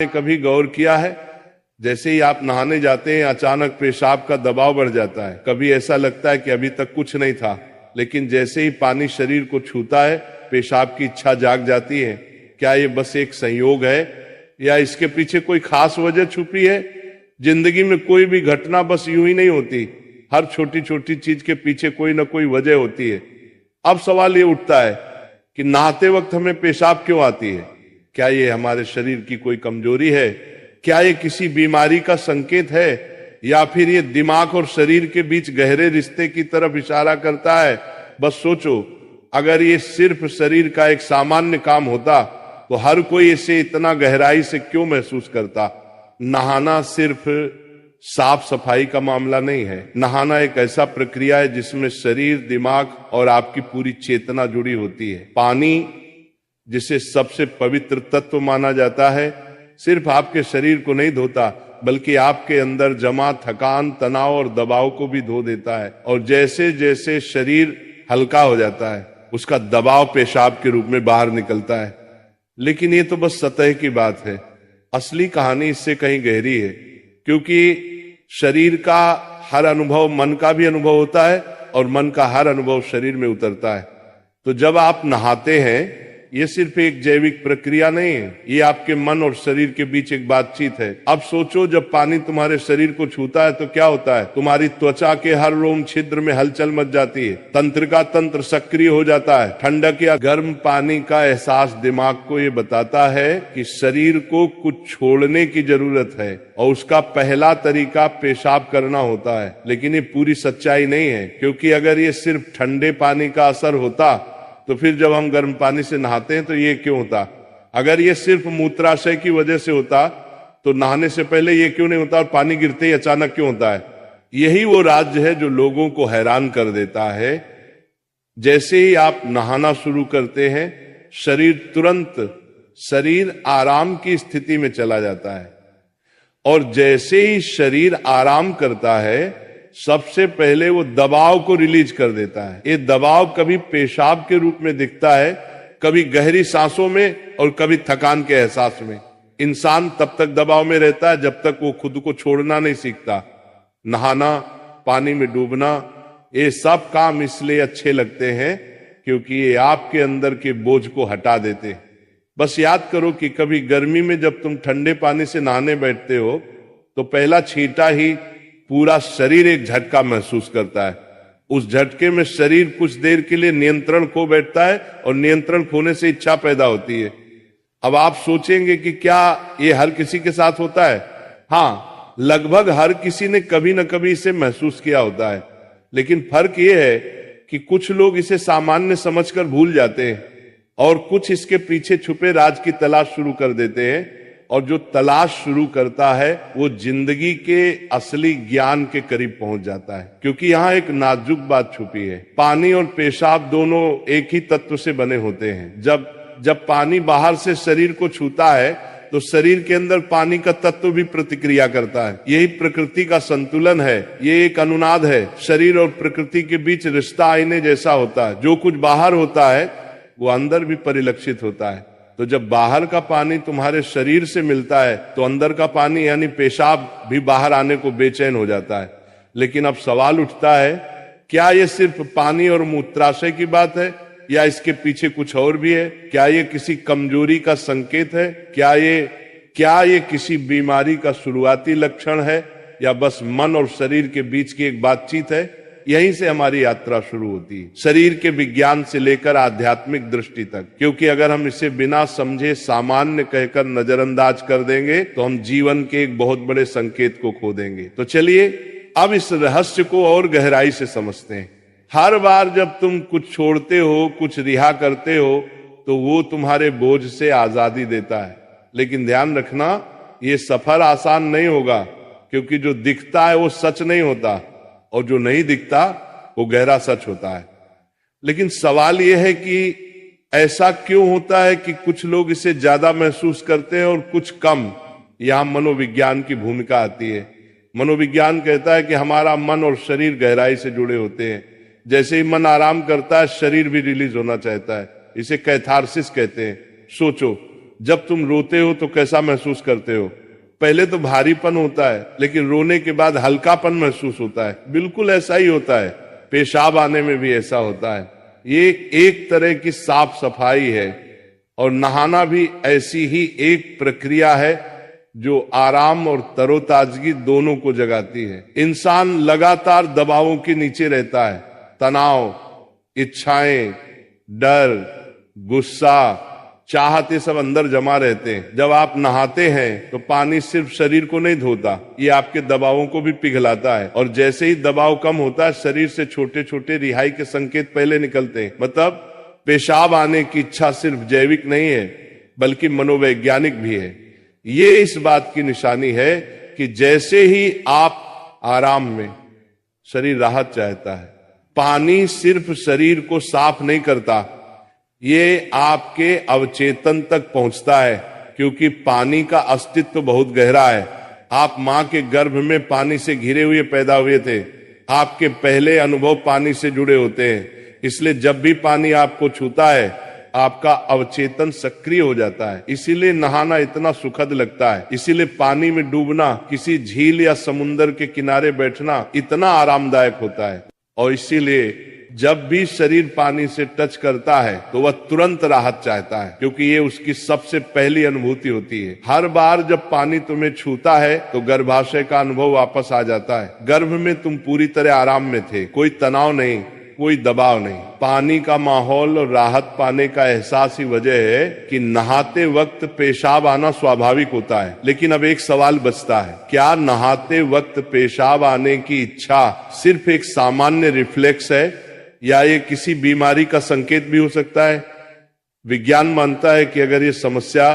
कभी गौर किया है, जैसे ही आप नहाने जाते हैं अचानक पेशाब का दबाव बढ़ जाता है। कभी ऐसा लगता है कि अभी तक कुछ नहीं था, लेकिन जैसे ही पानी शरीर को छूता है पेशाब की इच्छा जाग जाती है। क्या ये बस एक संयोग है या इसके पीछे कोई खास वजह छुपी है? जिंदगी में कोई भी घटना बस यूं ही नहीं होती, हर छोटी छोटी चीज के पीछे कोई ना कोई वजह होती है। अब सवाल ये उठता है कि नहाते वक्त हमें पेशाब क्यों आती है? क्या ये हमारे शरीर की कोई कमजोरी है? क्या ये किसी बीमारी का संकेत है, या फिर ये दिमाग और शरीर के बीच गहरे रिश्ते की तरफ इशारा करता है? बस सोचो, अगर ये सिर्फ शरीर का एक सामान्य काम होता तो हर कोई इसे इतना गहराई से क्यों महसूस करता? नहाना सिर्फ साफ सफाई का मामला नहीं है। नहाना एक ऐसा प्रक्रिया है जिसमें शरीर, दिमाग और आपकी पूरी चेतना जुड़ी होती है। पानी, जिसे सबसे पवित्र तत्व माना जाता है, सिर्फ आपके शरीर को नहीं धोता बल्कि आपके अंदर जमा थकान, तनाव और दबाव को भी धो देता है। और जैसे जैसे शरीर हल्का हो जाता है उसका दबाव पेशाब के रूप में बाहर निकलता है। लेकिन ये तो बस सतह की बात है, असली कहानी इससे कहीं गहरी है। क्योंकि शरीर का हर अनुभव मन का भी अनुभव होता है और मन का हर अनुभव शरीर में उतरता है। तो जब आप नहाते हैं ये सिर्फ एक जैविक प्रक्रिया नहीं है, ये आपके मन और शरीर के बीच एक बातचीत है। अब सोचो, जब पानी तुम्हारे शरीर को छूता है तो क्या होता है? तुम्हारी त्वचा के हर रोम छिद्र में हलचल मच जाती है, तंत्र का तंत्र सक्रिय हो जाता है। ठंडक या गर्म पानी का एहसास दिमाग को ये बताता है कि शरीर को कुछ छोड़ने की जरूरत है और उसका पहला तरीका पेशाब करना होता है। लेकिन ये पूरी सच्चाई नहीं है, क्योंकि अगर ये सिर्फ ठंडे पानी का असर होता तो फिर जब हम गर्म पानी से नहाते हैं तो ये क्यों होता? अगर ये सिर्फ मूत्राशय की वजह से होता तो नहाने से पहले ये क्यों नहीं होता और पानी गिरते ही अचानक क्यों होता है? यही वो राज्य है जो लोगों को हैरान कर देता है। जैसे ही आप नहाना शुरू करते हैं शरीर आराम की स्थिति में चला जाता है, और जैसे ही शरीर आराम करता है सबसे पहले वो दबाव को रिलीज कर देता है। ये दबाव कभी पेशाब के रूप में दिखता है, कभी गहरी सांसों में और कभी थकान के एहसास में। इंसान तब तक दबाव में रहता है जब तक वो खुद को छोड़ना नहीं सीखता। नहाना, पानी में डूबना, ये सब काम इसलिए अच्छे लगते हैं क्योंकि ये आपके अंदर के बोझ को हटा देते हैं। बस याद करो कि कभी गर्मी में जब तुम ठंडे पानी से नहाने बैठते हो तो पहला छींटा ही पूरा शरीर एक झटका महसूस करता है। उस झटके में शरीर कुछ देर के लिए नियंत्रण खो बैठता है और नियंत्रण खोने से इच्छा पैदा होती है। अब आप सोचेंगे कि क्या ये हर किसी के साथ होता है? हाँ, लगभग हर किसी ने कभी न कभी इसे महसूस किया होता है। लेकिन फर्क ये है कि कुछ लोग इसे सामान्य समझकर भूल जाते हैं और कुछ इसके पीछे छुपे राज की तलाश शुरू कर देते हैं। और जो तलाश शुरू करता है वो जिंदगी के असली ज्ञान के करीब पहुंच जाता है। क्योंकि यहाँ एक नाजुक बात छुपी है। पानी और पेशाब दोनों एक ही तत्व से बने होते हैं। जब पानी बाहर से शरीर को छूता है तो शरीर के अंदर पानी का तत्व भी प्रतिक्रिया करता है। यही प्रकृति का संतुलन है, ये एक अनुनाद है। शरीर और प्रकृति के बीच रिश्ता आईने जैसा होता है। जो कुछ बाहर होता है वो अंदर भी परिलक्षित होता है। तो जब बाहर का पानी तुम्हारे शरीर से मिलता है तो अंदर का पानी यानी पेशाब भी बाहर आने को बेचैन हो जाता है। लेकिन अब सवाल उठता है, क्या ये सिर्फ पानी और मूत्राशय की बात है या इसके पीछे कुछ और भी है? क्या ये किसी कमजोरी का संकेत है? क्या ये किसी बीमारी का शुरुआती लक्षण है, या बस मन और शरीर के बीच की एक बातचीत है? यहीं से हमारी यात्रा शुरू होती है, शरीर के विज्ञान से लेकर आध्यात्मिक दृष्टि तक। क्योंकि अगर हम इसे बिना समझे सामान्य कहकर नजरअंदाज कर देंगे तो हम जीवन के एक बहुत बड़े संकेत को खो देंगे। तो चलिए अब इस रहस्य को और गहराई से समझते हैं। हर बार जब तुम कुछ छोड़ते हो, कुछ रिहा करते हो, तो वो तुम्हारे बोझ से आजादी देता है। लेकिन ध्यान रखना, ये सफर आसान नहीं होगा, क्योंकि जो दिखता है वो सच नहीं होता और जो नहीं दिखता वो गहरा सच होता है। लेकिन सवाल यह है कि ऐसा क्यों होता है कि कुछ लोग इसे ज्यादा महसूस करते हैं और कुछ कम? यहां मनोविज्ञान की भूमिका आती है। मनोविज्ञान कहता है कि हमारा मन और शरीर गहराई से जुड़े होते हैं। जैसे ही मन आराम करता है शरीर भी रिलीज होना चाहता है। इसे कैथारसिस कहते हैं। सोचो, जब तुम रोते हो तो कैसा महसूस करते हो? पहले तो भारीपन होता है, लेकिन रोने के बाद हल्कापन महसूस होता है। बिल्कुल ऐसा ही होता है, पेशाब आने में भी ऐसा होता है। ये एक तरह की साफ सफाई है, और नहाना भी ऐसी ही एक प्रक्रिया है जो आराम और तरोताजगी दोनों को जगाती है। इंसान लगातार दबावों के नीचे रहता है, तनाव, इच्छाएं, डर, गुस्सा, चाहते सब अंदर जमा रहते हैं। जब आप नहाते हैं तो पानी सिर्फ शरीर को नहीं धोता, ये आपके दबावों को भी पिघलाता है, और जैसे ही दबाव कम होता है शरीर से छोटे छोटे रिहाई के संकेत पहले निकलते हैं। मतलब पेशाब आने की इच्छा सिर्फ जैविक नहीं है बल्कि मनोवैज्ञानिक भी है। ये इस बात की निशानी है कि जैसे ही आप आराम में, शरीर राहत चाहता है। पानी सिर्फ शरीर को साफ नहीं करता, ये आपके अवचेतन तक पहुंचता है, क्योंकि पानी का अस्तित्व बहुत गहरा है। आप मां के गर्भ में पानी से घिरे हुए पैदा हुए थे, आपके पहले अनुभव पानी से जुड़े होते हैं। इसलिए जब भी पानी आपको छूता है आपका अवचेतन सक्रिय हो जाता है। इसीलिए नहाना इतना सुखद लगता है, इसीलिए पानी में डूबना, किसी झील या समुन्दर के किनारे बैठना इतना आरामदायक होता है। और इसीलिए जब भी शरीर पानी से टच करता है तो वह तुरंत राहत चाहता है, क्योंकि ये उसकी सबसे पहली अनुभूति होती है। हर बार जब पानी तुम्हें छूता है तो गर्भाशय का अनुभव वापस आ जाता है। गर्भ में तुम पूरी तरह आराम में थे, कोई तनाव नहीं, कोई दबाव नहीं। पानी का माहौल और राहत पाने का एहसास ही वजह है कि नहाते वक्त पेशाब आना स्वाभाविक होता है। लेकिन अब एक सवाल बचता है, क्या नहाते वक्त पेशाब आने की इच्छा सिर्फ एक सामान्य रिफ्लेक्स है या ये किसी बीमारी का संकेत भी हो सकता है? विज्ञान मानता है कि अगर ये समस्या